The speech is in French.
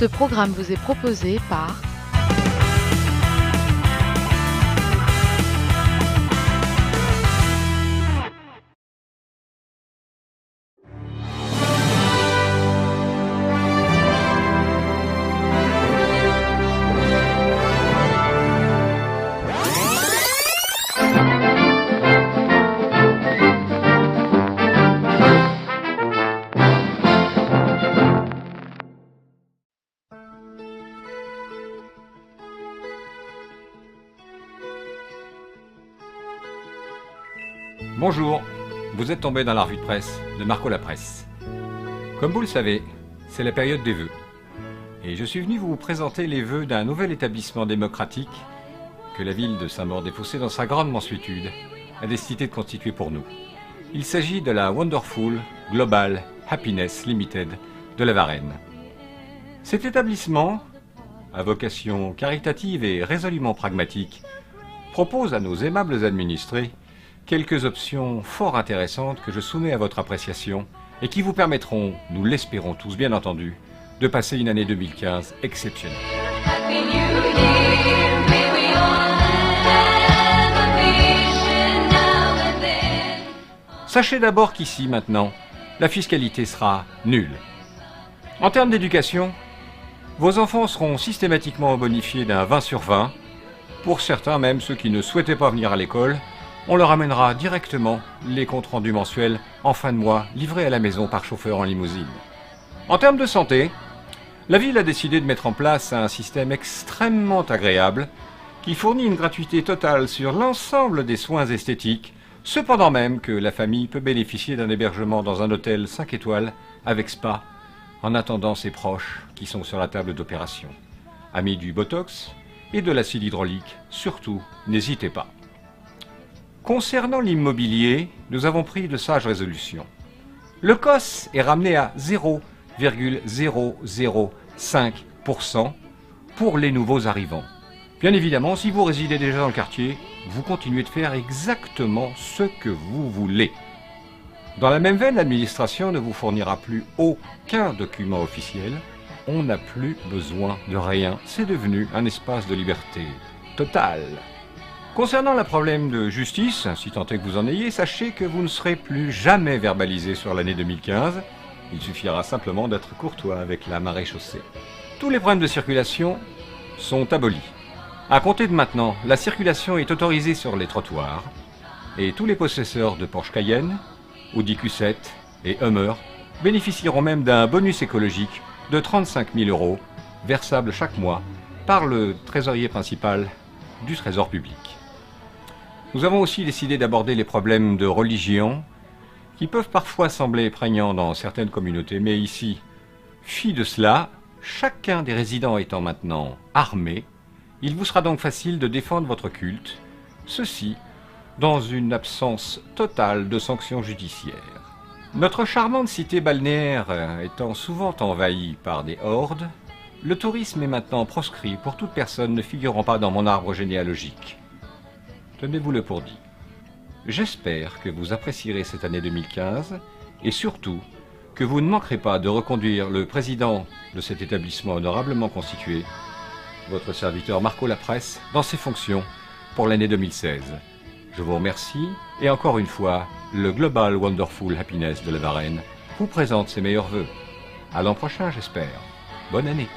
Ce programme vous est proposé par Bonjour, vous êtes tombé dans la revue de presse de Marco La Presse. Comme vous le savez, c'est la période des vœux. Et je suis venu vous présenter les vœux d'un nouvel établissement démocratique que la ville de Saint-Maur-des-Fossés, dans sa grande mansuétude, a décidé de constituer pour nous. Il s'agit de la Wonderful Global Happiness Limited de la Varenne. Cet établissement, à vocation caritative et résolument pragmatique, propose à nos aimables administrés quelques options fort intéressantes que je soumets à votre appréciation et qui vous permettront, nous l'espérons tous bien entendu, de passer une année 2015 exceptionnelle. Sachez d'abord qu'ici, maintenant, la fiscalité sera nulle. En termes d'éducation, vos enfants seront systématiquement bonifiés d'un 20 sur 20. Pour certains, même ceux qui ne souhaitaient pas venir à l'école, on leur amènera directement les comptes rendus mensuels en fin de mois, livrés à la maison par chauffeur en limousine. En termes de santé, la ville a décidé de mettre en place un système extrêmement agréable qui fournit une gratuité totale sur l'ensemble des soins esthétiques, cependant même que la famille peut bénéficier d'un hébergement dans un hôtel 5 étoiles avec spa en attendant ses proches qui sont sur la table d'opération. Amis du Botox et de l'acide hydraulique, surtout, n'hésitez pas. Concernant l'immobilier, nous avons pris de sages résolutions. Le COS est ramené à 0,005% pour les nouveaux arrivants. Bien évidemment, si vous résidez déjà dans le quartier, vous continuez de faire exactement ce que vous voulez. Dans la même veine, l'administration ne vous fournira plus aucun document officiel. On n'a plus besoin de rien. C'est devenu un espace de liberté totale. Concernant le problème de justice, si tant est que vous en ayez, sachez que vous ne serez plus jamais verbalisé sur l'année 2015. Il suffira simplement d'être courtois avec la maréchaussée. Tous les problèmes de circulation sont abolis. À compter de maintenant, la circulation est autorisée sur les trottoirs et tous les possesseurs de Porsche Cayenne, Audi Q7 et Hummer bénéficieront même d'un bonus écologique de 35 000 € versable chaque mois par le trésorier principal du Trésor public. Nous avons aussi décidé d'aborder les problèmes de religion qui peuvent parfois sembler prégnants dans certaines communautés, mais ici, fi de cela, chacun des résidents étant maintenant armé, il vous sera donc facile de défendre votre culte, ceci dans une absence totale de sanctions judiciaires. Notre charmante cité balnéaire étant souvent envahie par des hordes, le tourisme est maintenant proscrit pour toute personne ne figurant pas dans mon arbre généalogique. Tenez-vous-le pour dit. J'espère que vous apprécierez cette année 2015 et surtout que vous ne manquerez pas de reconduire le président de cet établissement honorablement constitué, votre serviteur Marco La Presse, dans ses fonctions pour l'année 2016. Je vous remercie et encore une fois, le Global Wonderful Happiness de la Varenne vous présente ses meilleurs vœux. À l'an prochain, j'espère. Bonne année.